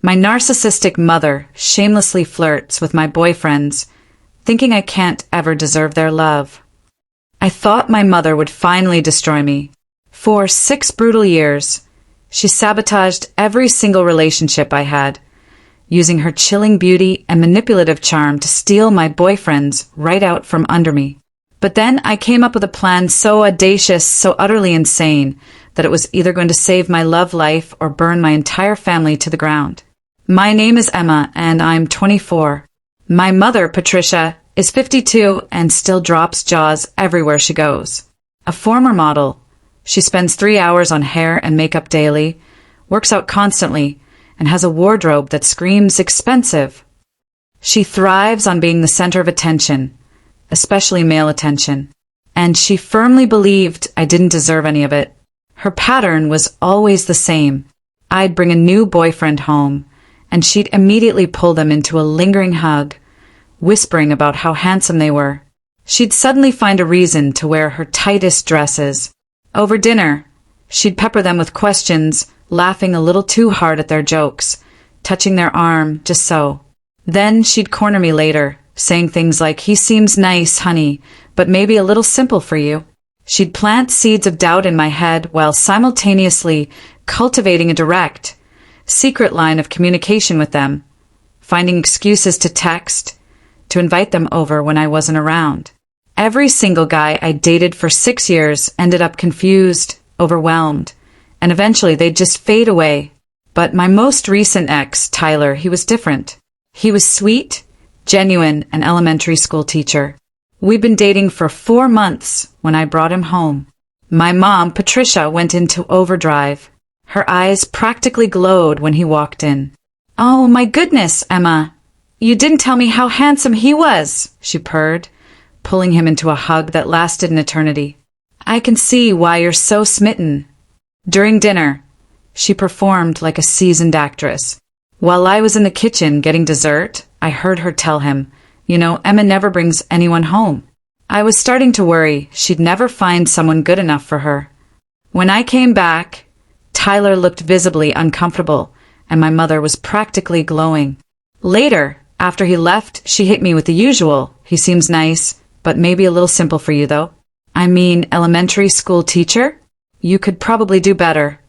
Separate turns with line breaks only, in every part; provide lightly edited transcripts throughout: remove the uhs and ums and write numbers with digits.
My narcissistic mother shamelessly flirts with my boyfriends, thinking I can't ever deserve their love. I thought my mother would finally destroy me. For 6 brutal years, she sabotaged every single relationship I had, using her chilling beauty and manipulative charm to steal my boyfriends right out from under me. But then I came up with a plan so audacious, so utterly insane, that it was either going to save my love life or burn my entire family to the ground. My name is Emma, and I'm 24. My mother, Patricia, is 52 and still drops jaws everywhere she goes. A former model, she spends 3 hours on hair and makeup daily, works out constantly, and has a wardrobe that screams expensive. She thrives on being the center of attention, especially male attention, and she firmly believed I didn't deserve any of it. Her pattern was always the same. I'd bring a new boyfriend home, and she'd immediately pull them into a lingering hug, whispering about how handsome they were. She'd suddenly find a reason to wear her tightest dresses. Over dinner, she'd pepper them with questions, laughing a little too hard at their jokes, touching their arm just so. Then she'd corner me later, saying things like, "He seems nice, honey, but maybe a little simple for you." She'd plant seeds of doubt in my head while simultaneously cultivating a direct, secret line of communication with them, finding excuses to text, to invite them over when I wasn't around. Every single guy I dated for 6 years ended up confused, overwhelmed, and eventually they'd just fade away. But my most recent ex, Tyler, he was different. He was sweet, genuine, an elementary school teacher. We'd been dating for 4 months when I brought him home. My mom, Patricia, went into overdrive. Her eyes practically glowed when he walked in. "Oh my goodness, Emma. You didn't tell me how handsome he was," she purred, pulling him into a hug that lasted an eternity. "I can see why you're so smitten." During dinner, she performed like a seasoned actress. While I was in the kitchen getting dessert, I heard her tell him, "You know, Emma never brings anyone home." I was starting to worry she'd never find someone good enough for her. When I came back, Tyler looked visibly uncomfortable, and my mother was practically glowing. Later, after he left, she hit me with the usual, "He seems nice, but maybe a little simple for you, though. I mean, elementary school teacher? You could probably do better."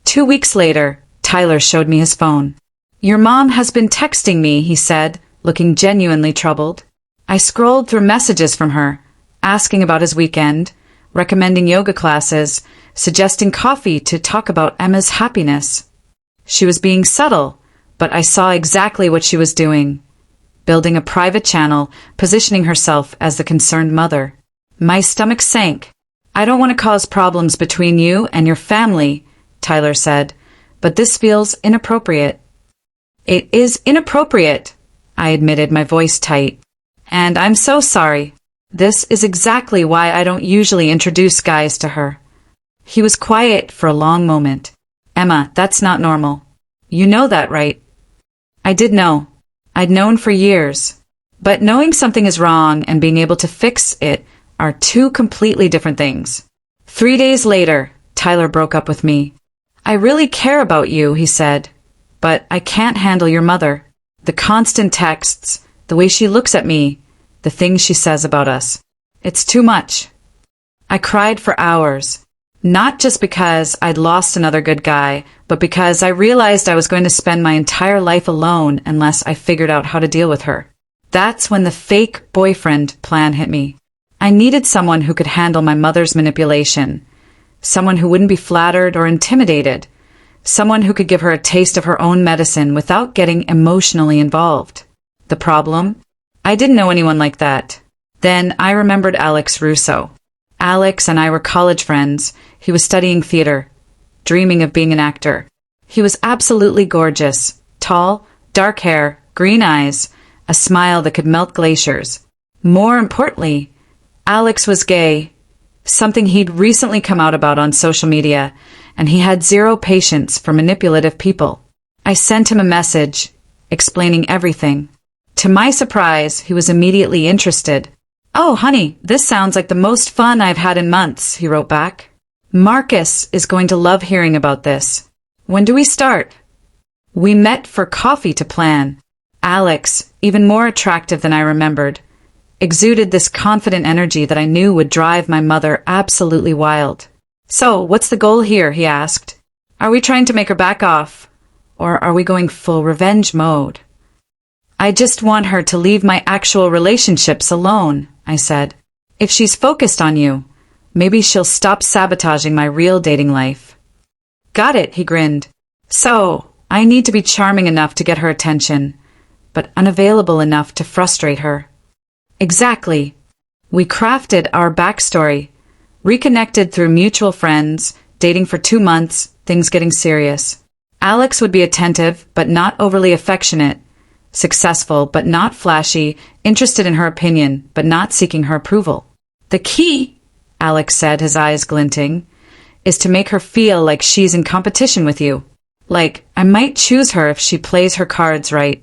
2 weeks later, Tyler showed me his phone. "Your mom has been texting me," he said, looking genuinely troubled. I scrolled through messages from her, asking about his weekend, recommending yoga classes, suggesting coffee to talk about Emma's happiness. She was being subtle, but I saw exactly what she was doing. Building a private channel, positioning herself as the concerned mother. My stomach sank. "I don't want to cause problems between you and your family," Tyler said, "but this feels inappropriate." "It is inappropriate," I admitted, my voice tight. "And I'm so sorry. This is exactly why I don't usually introduce guys to her." He was quiet for a long moment. "Emma, that's not normal. You know that, right?" I did know. I'd known for years. But knowing something is wrong and being able to fix it are two completely different things. 3 days later, Tyler broke up with me. "I really care about you," he said, "but I can't handle your mother. The constant texts, the way she looks at me, the things she says about us. It's too much." I cried for hours. Not just because I'd lost another good guy, but because I realized I was going to spend my entire life alone unless I figured out how to deal with her. That's when the fake boyfriend plan hit me. I needed someone who could handle my mother's manipulation, someone who wouldn't be flattered or intimidated, someone who could give her a taste of her own medicine without getting emotionally involved. The problem? I didn't know anyone like that. Then I remembered Alex Russo. Alex and I were college friends. He was studying theater, dreaming of being an actor. He was absolutely gorgeous, tall, dark hair, green eyes, a smile that could melt glaciers. More importantly, Alex was gay, something he'd recently come out about on social media, and he had zero patience for manipulative people. I sent him a message, explaining everything. To my surprise, he was immediately interested. "Oh, honey, this sounds like the most fun I've had in months," he wrote back. "Marcus is going to love hearing about this. When do we start?" We met for coffee to plan. Alex, even more attractive than I remembered, exuded this confident energy that I knew would drive my mother absolutely wild. "So, what's the goal here?" he asked. "Are we trying to make her back off? Or are we going full revenge mode?" "I just want her to leave my actual relationships alone," I said. "If she's focused on you, maybe she'll stop sabotaging my real dating life." "Got it," he grinned. "So, I need to be charming enough to get her attention, but unavailable enough to frustrate her." Exactly. We crafted our backstory, reconnected through mutual friends, dating for 2 months, things getting serious. Alex would be attentive, but not overly affectionate, successful, but not flashy, interested in her opinion, but not seeking her approval. "The key," Alex said, his eyes glinting, "is to make her feel like she's in competition with you. Like, I might choose her if she plays her cards right."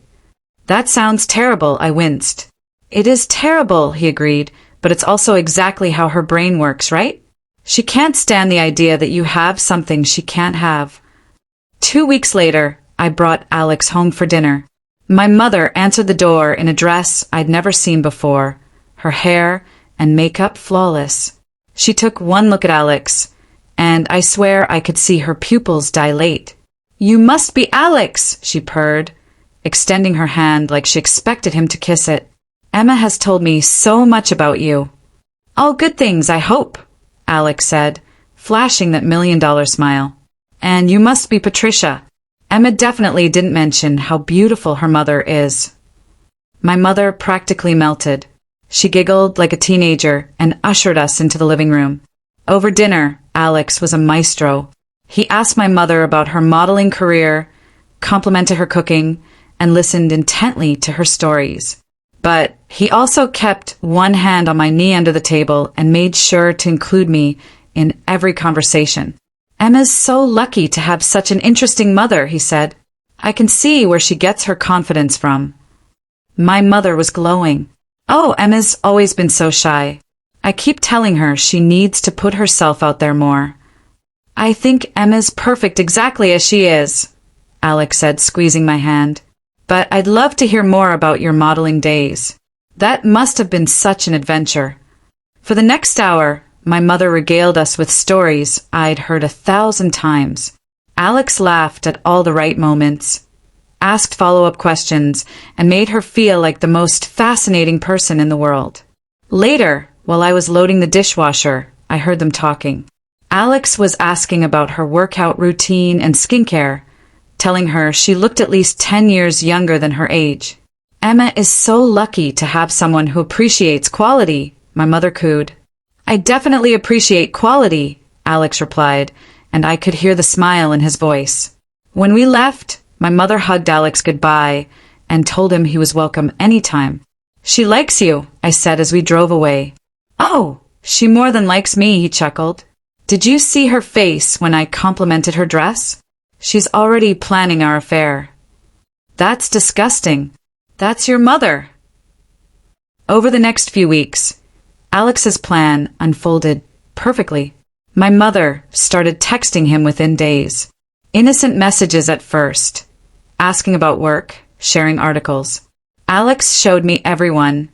"That sounds terrible," I winced. "It is terrible," he agreed, "but it's also exactly how her brain works, right? She can't stand the idea that you have something she can't have." 2 weeks later, I brought Alex home for dinner. My mother answered the door in a dress I'd never seen before, her hair and makeup flawless. She took one look at Alex, and I swear I could see her pupils dilate. "You must be Alex," she purred, extending her hand like she expected him to kiss it. "Emma has told me so much about you." "All good things, I hope," Alex said, flashing that $1,000,000 smile. "And you must be Patricia." Emma definitely didn't mention how beautiful her mother is. My mother practically melted. She giggled like a teenager and ushered us into the living room. Over dinner, Alex was a maestro. He asked my mother about her modeling career, complimented her cooking, and listened intently to her stories. But he also kept one hand on my knee under the table and made sure to include me in every conversation. "Emma's so lucky to have such an interesting mother," he said. "I can see where she gets her confidence from." My mother was glowing. "Oh, Emma's always been so shy. I keep telling her she needs to put herself out there more." "I think Emma's perfect exactly as she is," Alex said, squeezing my hand. "But I'd love to hear more about your modeling days. That must have been such an adventure." For the next hour, my mother regaled us with stories I'd heard 1,000 times. Alex laughed at all the right moments, asked follow-up questions, and made her feel like the most fascinating person in the world. Later, while I was loading the dishwasher, I heard them talking. Alex was asking about her workout routine and skincare, telling her she looked at least 10 years younger than her age. "Emma is so lucky to have someone who appreciates quality," my mother cooed. "I definitely appreciate quality," Alex replied, and I could hear the smile in his voice. When we left, my mother hugged Alex goodbye and told him he was welcome anytime. "She likes you," I said as we drove away. "Oh, she more than likes me," he chuckled. "Did you see her face when I complimented her dress? She's already planning our affair." "That's disgusting. That's your mother." Over the next few weeks, Alex's plan unfolded perfectly. My mother started texting him within days. Innocent messages at first, asking about work, sharing articles. Alex showed me everyone,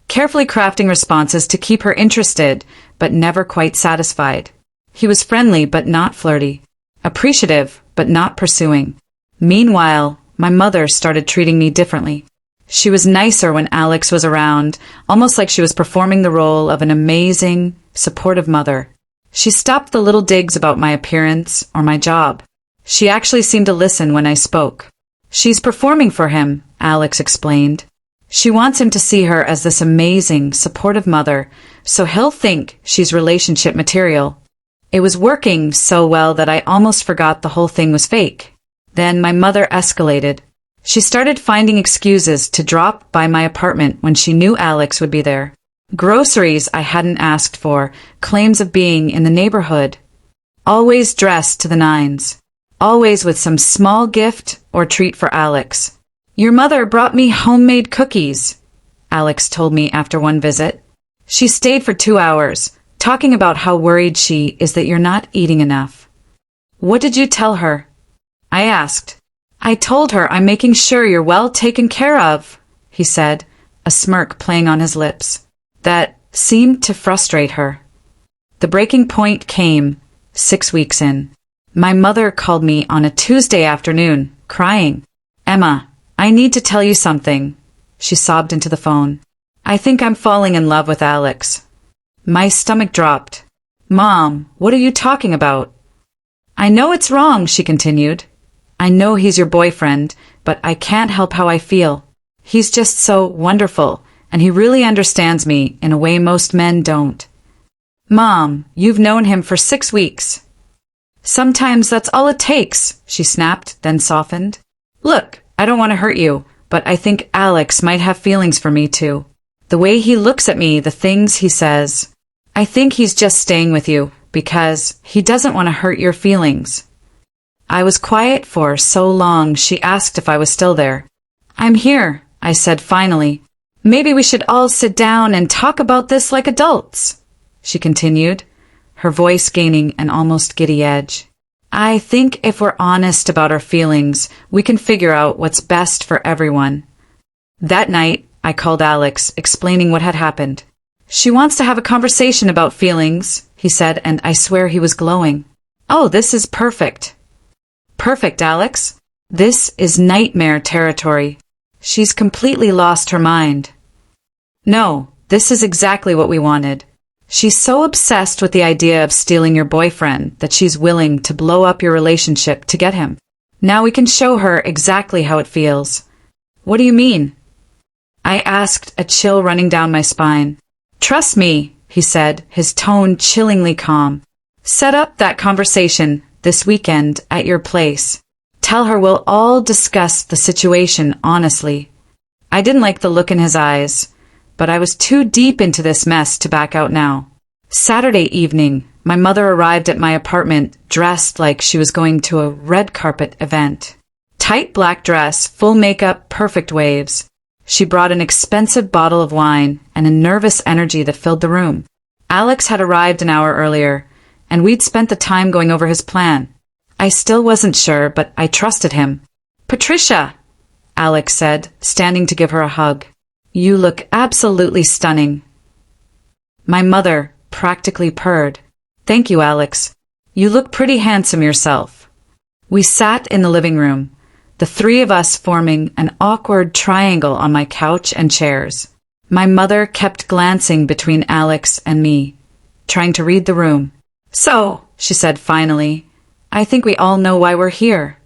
carefully crafting responses to keep her interested, but never quite satisfied. He was friendly but not flirty, appreciative but not pursuing. Meanwhile, my mother started treating me differently. She was nicer when Alex was around, almost like she was performing the role of an amazing, supportive mother. She stopped the little digs about my appearance or my job. She actually seemed to listen when I spoke. "She's performing for him," Alex explained. "She wants him to see her as this amazing, supportive mother, so he'll think she's relationship material." It was working so well that I almost forgot the whole thing was fake. Then my mother escalated. She started finding excuses to drop by my apartment when she knew Alex would be there. Groceries I hadn't asked for, claims of being in the neighborhood. Always dressed to the nines. Always with some small gift or treat for Alex. "Your mother brought me homemade cookies," Alex told me after one visit. She stayed for 2 hours, talking about how worried she is that you're not eating enough. "What did you tell her?" I asked. I told her I'm making sure you're well taken care of, he said, a smirk playing on his lips. That seemed to frustrate her. The breaking point came 6 weeks in. My mother called me on a Tuesday afternoon, crying. Emma, I need to tell you something. She sobbed into the phone. I think I'm falling in love with Alex. My stomach dropped. Mom, what are you talking about? I know it's wrong, she continued. I know he's your boyfriend, but I can't help how I feel. He's just so wonderful, and he really understands me in a way most men don't. Mom, you've known him for 6 weeks. Sometimes that's all it takes, she snapped, then softened. Look, I don't want to hurt you, but I think Alex might have feelings for me too. The way he looks at me, the things he says. I think he's just staying with you because he doesn't want to hurt your feelings. I was quiet for so long she asked if I was still there. I'm here, I said finally. Maybe we should all sit down and talk about this like adults, she continued, her voice gaining an almost giddy edge. I think if we're honest about our feelings, we can figure out what's best for everyone. That night, I called Alex, explaining what had happened. She wants to have a conversation about feelings, he said, and I swear he was glowing. Oh, this is perfect. Perfect, Alex. This is nightmare territory. She's completely lost her mind. No, this is exactly what we wanted. She's so obsessed with the idea of stealing your boyfriend that she's willing to blow up your relationship to get him. Now we can show her exactly how it feels. What do you mean? I asked, a chill running down my spine. Trust me, he said, his tone chillingly calm. Set up that conversation this weekend at your place. Tell her we'll all discuss the situation honestly. I didn't like the look in his eyes, but I was too deep into this mess to back out now. Saturday evening, my mother arrived at my apartment dressed like she was going to a red carpet event. Tight black dress, full makeup, perfect waves. She brought an expensive bottle of wine and a nervous energy that filled the room. Alex had arrived an hour earlier, and we'd spent the time going over his plan. I still wasn't sure, but I trusted him. Patricia, Alex said, standing to give her a hug. You look absolutely stunning. My mother practically purred. Thank you, Alex. You look pretty handsome yourself. We sat in the living room, the three of us forming an awkward triangle on my couch and chairs. My mother kept glancing between Alex and me, trying to read the room. So, she said finally, I think we all know why we're here.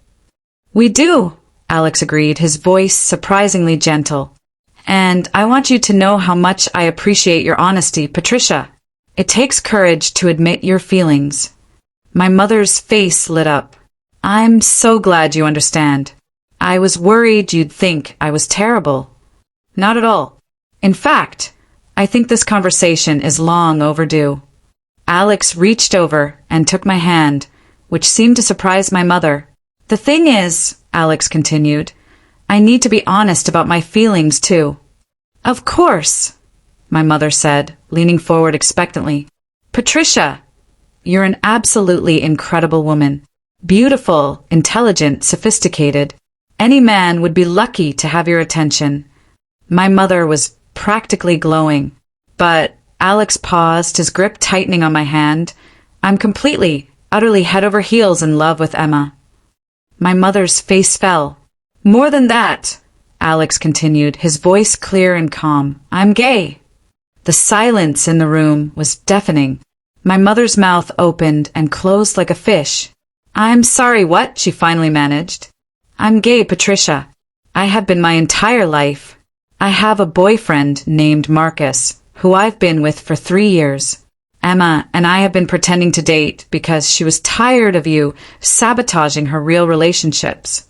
We do, Alex agreed, his voice surprisingly gentle. And I want you to know how much I appreciate your honesty, Patricia. It takes courage to admit your feelings. My mother's face lit up. I'm so glad you understand. I was worried you'd think I was terrible. Not at all. In fact, I think this conversation is long overdue. Alex reached over and took my hand, which seemed to surprise my mother. The thing is, Alex continued, I need to be honest about my feelings too. Of course, my mother said, leaning forward expectantly. Patricia, you're an absolutely incredible woman. Beautiful, intelligent, sophisticated. Any man would be lucky to have your attention. My mother was practically glowing. But Alex paused, his grip tightening on my hand. I'm completely, utterly head over heels in love with Emma. My mother's face fell. More than that, Alex continued, his voice clear and calm. I'm gay. The silence in the room was deafening. My mother's mouth opened and closed like a fish. I'm sorry, what? She finally managed. I'm gay, Patricia. I have been my entire life. I have a boyfriend named Marcus, who I've been with for 3 years. Emma and I have been pretending to date because she was tired of you sabotaging her real relationships.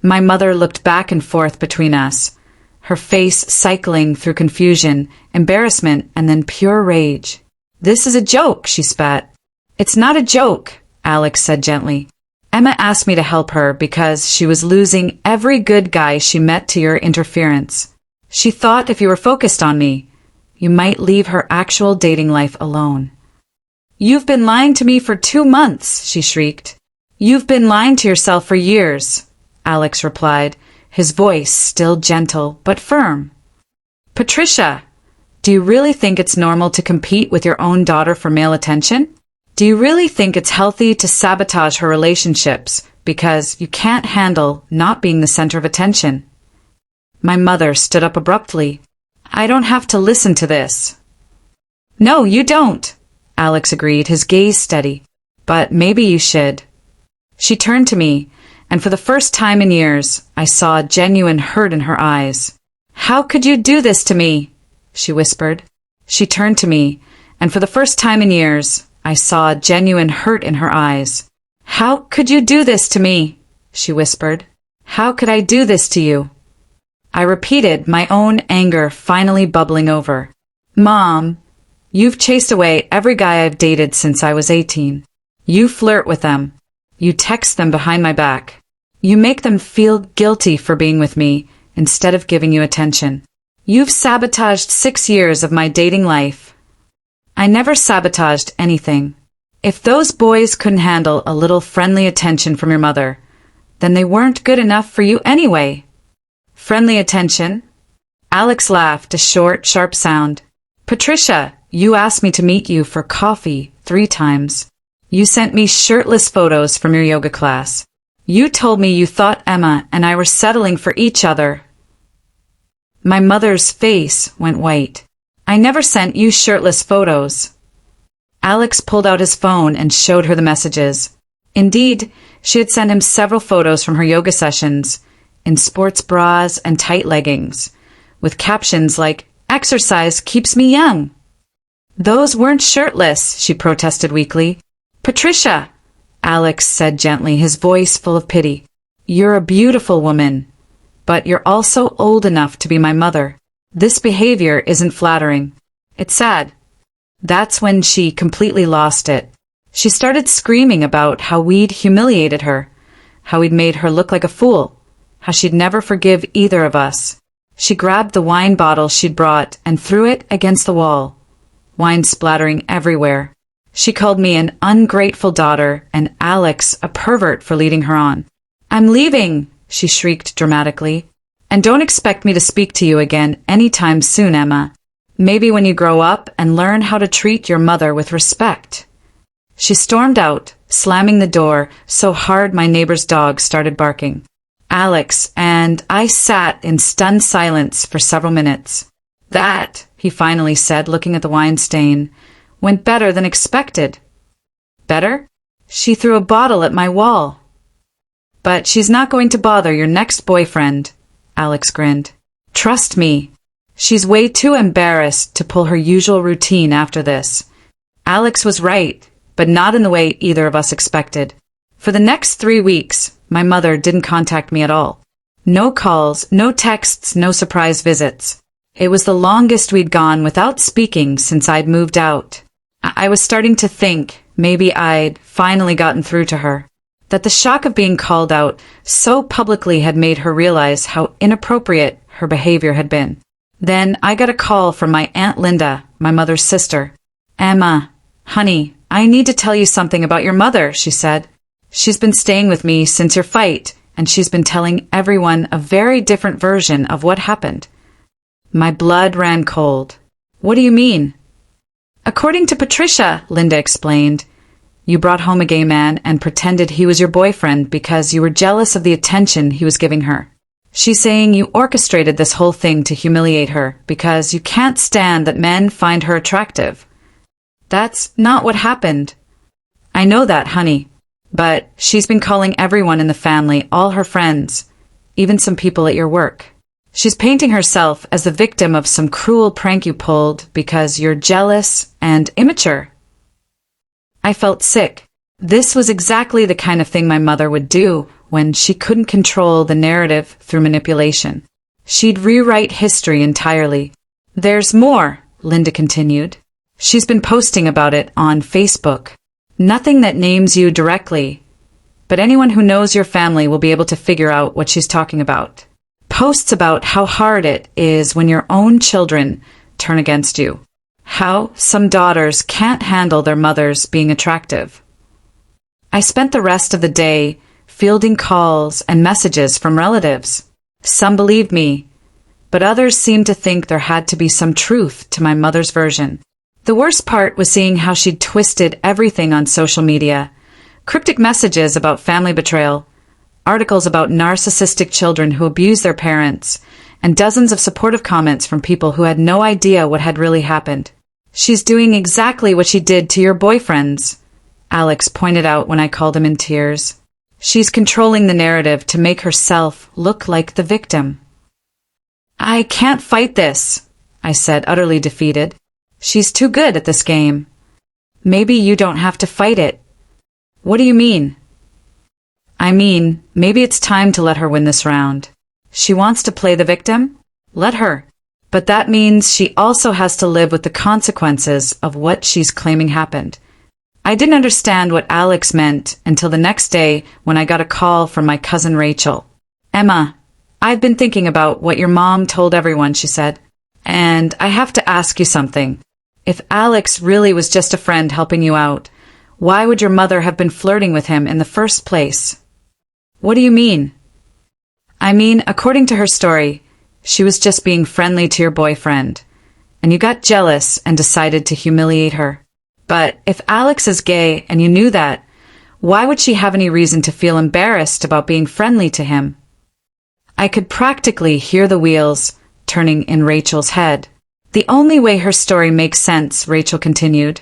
My mother looked back and forth between us, her face cycling through confusion, embarrassment, and then pure rage. This is a joke, she spat. It's not a joke, Alex said gently. Emma asked me to help her because she was losing every good guy she met to your interference. She thought if you were focused on me, you might leave her actual dating life alone. You've been lying to me for 2 months, she shrieked. You've been lying to yourself for years, Alex replied, his voice still gentle but firm. Patricia, do you really think it's normal to compete with your own daughter for male attention? Do you really think it's healthy to sabotage her relationships because you can't handle not being the center of attention? My mother stood up abruptly. I don't have to listen to this. No, you don't, Alex agreed, his gaze steady. But maybe you should. She turned to me, and for the first time in years, I saw genuine hurt in her eyes. How could you do this to me? She whispered. She turned to me, and for the first time in years, I saw genuine hurt in her eyes. How could you do this to me? She whispered. How could I do this to you? I repeated, my own anger finally bubbling over. Mom, you've chased away every guy I've dated since I was 18. You flirt with them. You text them behind my back. You make them feel guilty for being with me instead of giving you attention. You've sabotaged 6 years of my dating life. I never sabotaged anything. If those boys couldn't handle a little friendly attention from your mother, then they weren't good enough for you anyway. Friendly attention? Alex laughed, a short, sharp sound. Patricia, you asked me to meet you for coffee 3 times. You sent me shirtless photos from your yoga class. You told me you thought Emma and I were settling for each other. My mother's face went white. I never sent you shirtless photos. Alex pulled out his phone and showed her the messages. Indeed, she had sent him several photos from her yoga sessions, in sports bras and tight leggings, with captions like, "Exercise keeps me young." Those weren't shirtless, she protested weakly. Patricia, Alex said gently, his voice full of pity. You're a beautiful woman, but you're also old enough to be my mother. This behavior isn't flattering. It's sad. That's when she completely lost it. She started screaming about how we'd humiliated her, how we'd made her look like a fool, how she'd never forgive either of us. She grabbed the wine bottle she'd brought and threw it against the wall, wine splattering everywhere. She called me an ungrateful daughter and Alex a pervert for leading her on. I'm leaving, she shrieked dramatically. And don't expect me to speak to you again anytime soon, Emma. Maybe when you grow up and learn how to treat your mother with respect. She stormed out, slamming the door so hard my neighbor's dog started barking. Alex and I sat in stunned silence for several minutes. That, he finally said, looking at the wine stain, went better than expected. Better? She threw a bottle at my wall. But she's not going to bother your next boyfriend, Alex grinned. Trust me, she's way too embarrassed to pull her usual routine after this. Alex was right, but not in the way either of us expected. For the next 3 weeks, my mother didn't contact me at all. No calls, no texts, no surprise visits. It was the longest we'd gone without speaking since I'd moved out. I was starting to think maybe I'd finally gotten through to her, that the shock of being called out so publicly had made her realize how inappropriate her behavior had been. Then I got a call from my Aunt Linda, my mother's sister. Emma, honey, I need to tell you something about your mother, she said. She's been staying with me since your fight, and she's been telling everyone a very different version of what happened. My blood ran cold. What do you mean? According to Patricia, Linda explained, you brought home a gay man and pretended he was your boyfriend because you were jealous of the attention he was giving her. She's saying you orchestrated this whole thing to humiliate her because you can't stand that men find her attractive. That's not what happened. I know that, honey. But she's been calling everyone in the family, all her friends, even some people at your work. She's painting herself as the victim of some cruel prank you pulled because you're jealous and immature. I felt sick. This was exactly the kind of thing my mother would do when she couldn't control the narrative through manipulation. She'd rewrite history entirely. There's more, Linda continued. She's been posting about it on Facebook. Nothing that names you directly, but anyone who knows your family will be able to figure out what she's talking about. Posts about how hard it is when your own children turn against you. How some daughters can't handle their mothers being attractive. I spent the rest of the day fielding calls and messages from relatives. Some believed me, but others seemed to think there had to be some truth to my mother's version. The worst part was seeing how she'd twisted everything on social media. Cryptic messages about family betrayal, articles about narcissistic children who abuse their parents, and dozens of supportive comments from people who had no idea what had really happened. "She's doing exactly what she did to your boyfriends," Alex pointed out when I called him in tears. "She's controlling the narrative to make herself look like the victim." "I can't fight this," I said, utterly defeated. "She's too good at this game." "Maybe you don't have to fight it." "What do you mean?" "I mean, maybe it's time to let her win this round. She wants to play the victim? Let her. But that means she also has to live with the consequences of what she's claiming happened." I didn't understand what Alex meant until the next day when I got a call from my cousin Rachel. "Emma, I've been thinking about what your mom told everyone," she said. "And I have to ask you something. If Alex really was just a friend helping you out, why would your mother have been flirting with him in the first place?" "What do you mean?" "I mean, according to her story, she was just being friendly to your boyfriend, and you got jealous and decided to humiliate her. But if Alex is gay and you knew that, why would she have any reason to feel embarrassed about being friendly to him?" I could practically hear the wheels turning in Rachel's head. "The only way her story makes sense," Rachel continued,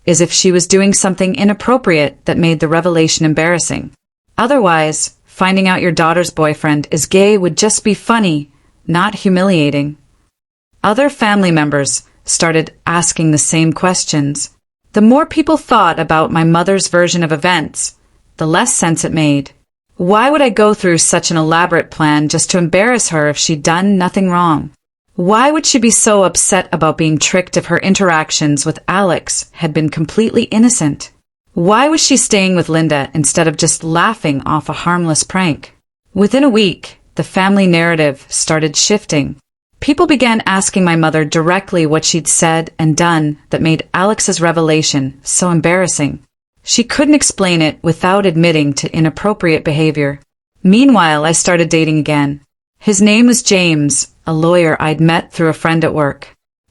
"is if she was doing something inappropriate that made the revelation embarrassing. Otherwise, finding out your daughter's boyfriend is gay would just be funny, not humiliating." Other family members started asking the same questions. The more people thought about my mother's version of events, the less sense it made. Why would I go through such an elaborate plan just to embarrass her if she'd done nothing wrong? Why would she be so upset about being tricked if her interactions with Alex had been completely innocent? Why was she staying with Linda instead of just laughing off a harmless prank? Within a week, the family narrative started shifting. People began asking my mother directly what she'd said and done that made Alex's revelation so embarrassing. She couldn't explain it without admitting to inappropriate behavior. Meanwhile, I started dating again. His name was James, a lawyer I'd met through a friend at work.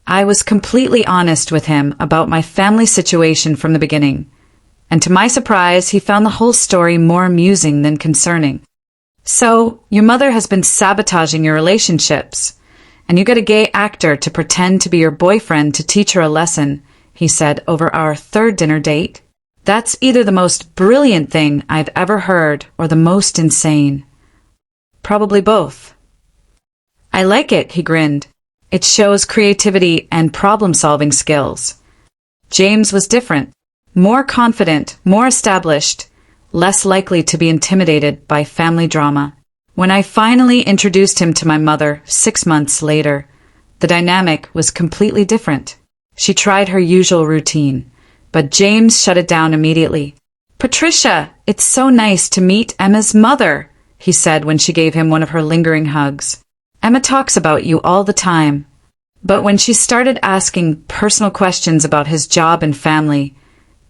I was completely honest with him about my family situation from the beginning, and to my surprise, he found the whole story more amusing than concerning. "So, your mother has been sabotaging your relationships, and you get a gay actor to pretend to be your boyfriend to teach her a lesson," he said over our third dinner date. "That's either the most brilliant thing I've ever heard or the most insane." "Probably both." "I like it," he grinned. "It shows creativity and problem-solving skills." James was different. More confident, more established, less likely to be intimidated by family drama. When I finally introduced him to my mother 6 months later, the dynamic was completely different. She tried her usual routine, but James shut it down immediately. "Patricia, it's so nice to meet Emma's mother," he said when she gave him one of her lingering hugs. "Emma talks about you all the time." But when she started asking personal questions about his job and family,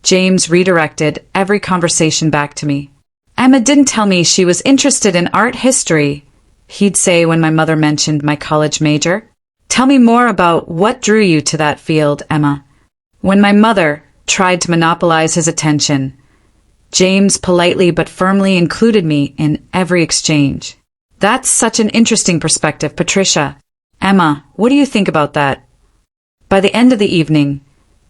James redirected every conversation back to me. "Emma didn't tell me she was interested in art history," he'd say when my mother mentioned my college major. "Tell me more about what drew you to that field, Emma." When my mother tried to monopolize his attention, James politely but firmly included me in every exchange. "That's such an interesting perspective, Patricia. Emma, what do you think about that?" By the end of the evening,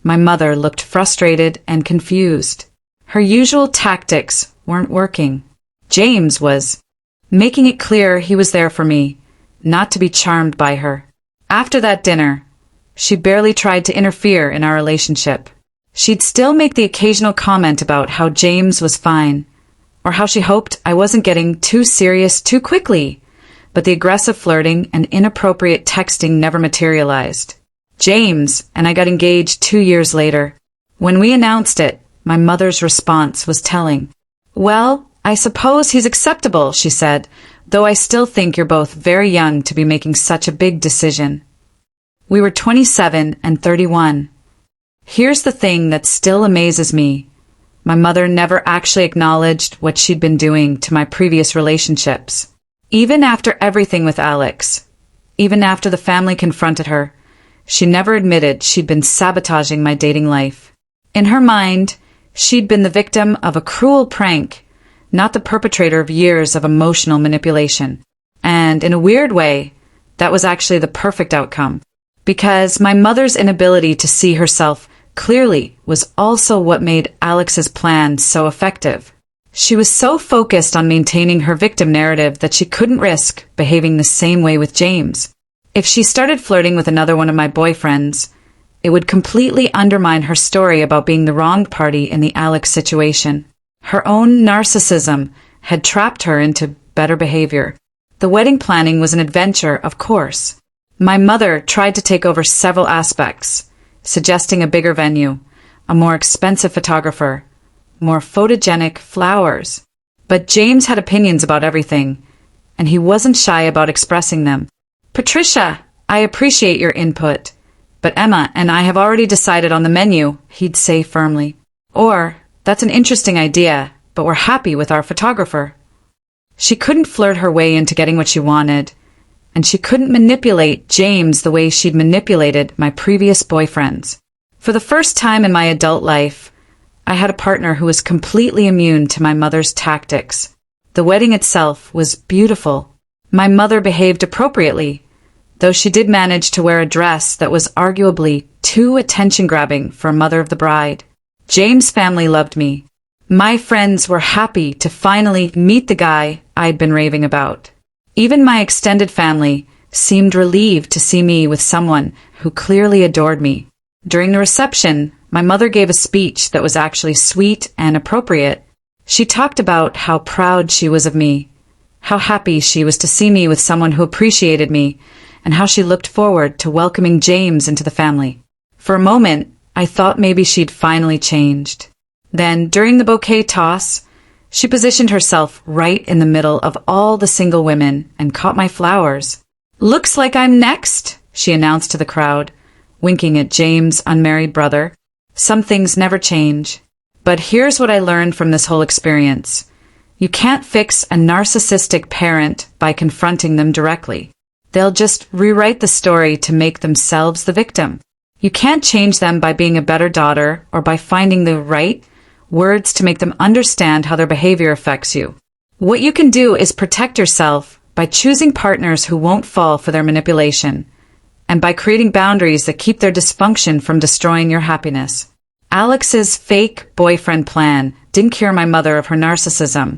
my mother looked frustrated and confused. Her usual tactics weren't working. James was making it clear he was there for me, not to be charmed by her. After that dinner, she barely tried to interfere in our relationship. She'd still make the occasional comment about how James was fine, or how she hoped I wasn't getting too serious too quickly, but the aggressive flirting and inappropriate texting never materialized. James and I got engaged 2 years later. When we announced it, my mother's response was telling. "Well, I suppose he's acceptable," she said, "though I still think you're both very young to be making such a big decision." We were 27 and 31. Here's the thing that still amazes me. My mother never actually acknowledged what she'd been doing to my previous relationships. Even after everything with Alex, even after the family confronted her, she never admitted she'd been sabotaging my dating life. In her mind, she'd been the victim of a cruel prank, not the perpetrator of years of emotional manipulation. And in a weird way, that was actually the perfect outcome. Because my mother's inability to see herself clearly was also what made Alex's plan so effective. She was so focused on maintaining her victim narrative that she couldn't risk behaving the same way with James. If she started flirting with another one of my boyfriends, it would completely undermine her story about being the wronged party in the Alex situation. Her own narcissism had trapped her into better behavior. The wedding planning was an adventure, of course. My mother tried to take over several aspects, suggesting a bigger venue, a more expensive photographer, more photogenic flowers. But James had opinions about everything, and he wasn't shy about expressing them. "Patricia, I appreciate your input, but Emma and I have already decided on the menu," he'd say firmly. Or, "That's an interesting idea, but we're happy with our photographer." She couldn't flirt her way into getting what she wanted, and she couldn't manipulate James the way she'd manipulated my previous boyfriends. For the first time in my adult life, I had a partner who was completely immune to my mother's tactics. The wedding itself was beautiful. My mother behaved appropriately, though she did manage to wear a dress that was arguably too attention-grabbing for a mother of the bride. James' family loved me. My friends were happy to finally meet the guy I'd been raving about. Even my extended family seemed relieved to see me with someone who clearly adored me. During the reception, my mother gave a speech that was actually sweet and appropriate. She talked about how proud she was of me, how happy she was to see me with someone who appreciated me, and how she looked forward to welcoming James into the family. For a moment, I thought maybe she'd finally changed. Then, during the bouquet toss, she positioned herself right in the middle of all the single women and caught my flowers. "Looks like I'm next," she announced to the crowd, winking at James' unmarried brother. Some things never change. But here's what I learned from this whole experience. You can't fix a narcissistic parent by confronting them directly. They'll just rewrite the story to make themselves the victim. You can't change them by being a better daughter or by finding the right words to make them understand how their behavior affects you. What you can do is protect yourself by choosing partners who won't fall for their manipulation, and by creating boundaries that keep their dysfunction from destroying your happiness. Alex's fake boyfriend plan didn't cure my mother of her narcissism,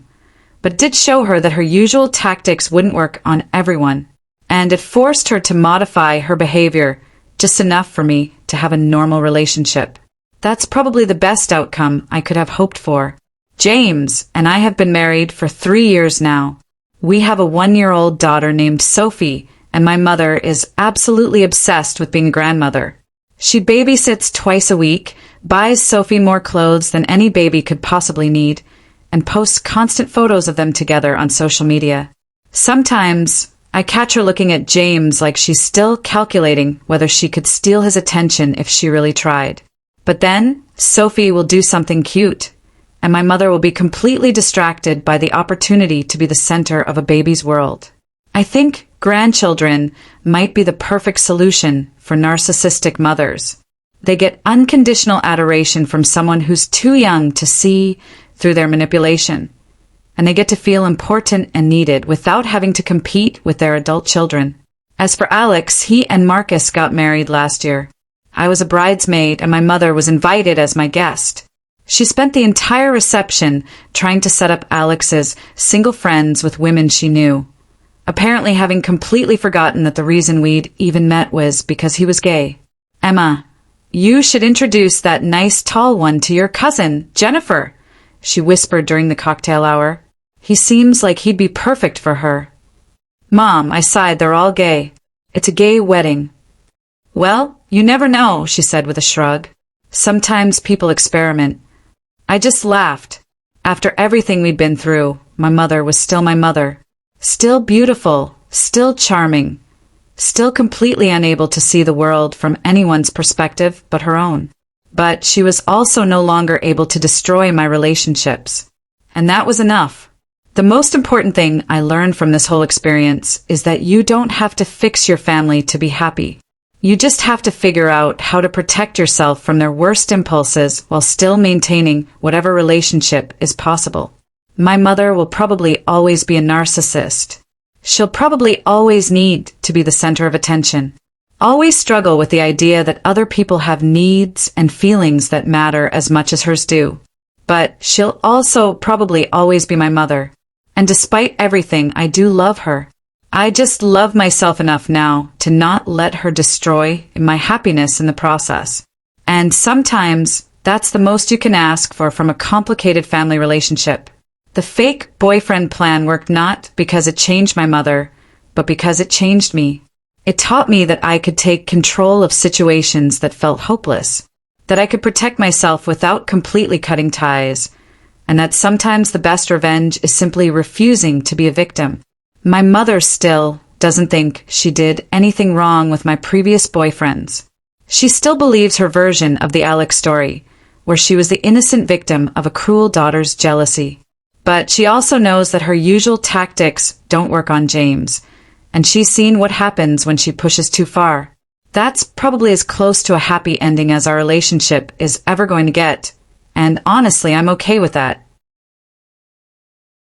but did show her that her usual tactics wouldn't work on everyone, and it forced her to modify her behavior just enough for me to have a normal relationship. That's probably the best outcome I could have hoped for. James and I have been married for 3 years now. We have a 1-year-old daughter named Sophie, and my mother is absolutely obsessed with being a grandmother. She babysits twice a week, buys Sophie more clothes than any baby could possibly need, and posts constant photos of them together on social media. Sometimes I catch her looking at James like she's still calculating whether she could steal his attention if she really tried. But then, Sophie will do something cute, and my mother will be completely distracted by the opportunity to be the center of a baby's world. I think grandchildren might be the perfect solution for narcissistic mothers. They get unconditional adoration from someone who's too young to see through their manipulation, and they get to feel important and needed without having to compete with their adult children. As for Alex, he and Marcus got married last year. I was a bridesmaid, and my mother was invited as my guest. She spent the entire reception trying to set up Alex's single friends with women she knew, apparently having completely forgotten that the reason we'd even met was because he was gay. "Emma, you should introduce that nice tall one to your cousin, Jennifer," she whispered during the cocktail hour. "He seems like he'd be perfect for her." "Mom," I sighed, "they're all gay. It's a gay wedding." "Well, you never know," she said with a shrug. "Sometimes people experiment." I just laughed. After everything we'd been through, my mother was still my mother. Still beautiful, still charming, still completely unable to see the world from anyone's perspective but her own. but she was also no longer able to destroy my relationships. And that was enough. The most important thing I learned from this whole experience is that you don't have to fix your family to be happy. You just have to figure out how to protect yourself from their worst impulses while still maintaining whatever relationship is possible. My mother will probably always be a narcissist. She'll probably always need to be the center of attention. Always struggle with the idea that other people have needs and feelings that matter as much as hers do. But she'll also probably always be my mother. And despite everything, I do love her. I just love myself enough now to not let her destroy my happiness in the process. And sometimes that's the most you can ask for from a complicated family relationship. The fake boyfriend plan worked not because it changed my mother, but because it changed me. It taught me that I could take control of situations that felt hopeless, that I could protect myself without completely cutting ties, and that sometimes the best revenge is simply refusing to be a victim. My mother still doesn't think she did anything wrong with my previous boyfriends. She still believes her version of the Alex story, where she was the innocent victim of a cruel daughter's jealousy. But she also knows that her usual tactics don't work on James, and she's seen what happens when she pushes too far. That's probably as close to a happy ending as our relationship is ever going to get, and honestly, I'm okay with that.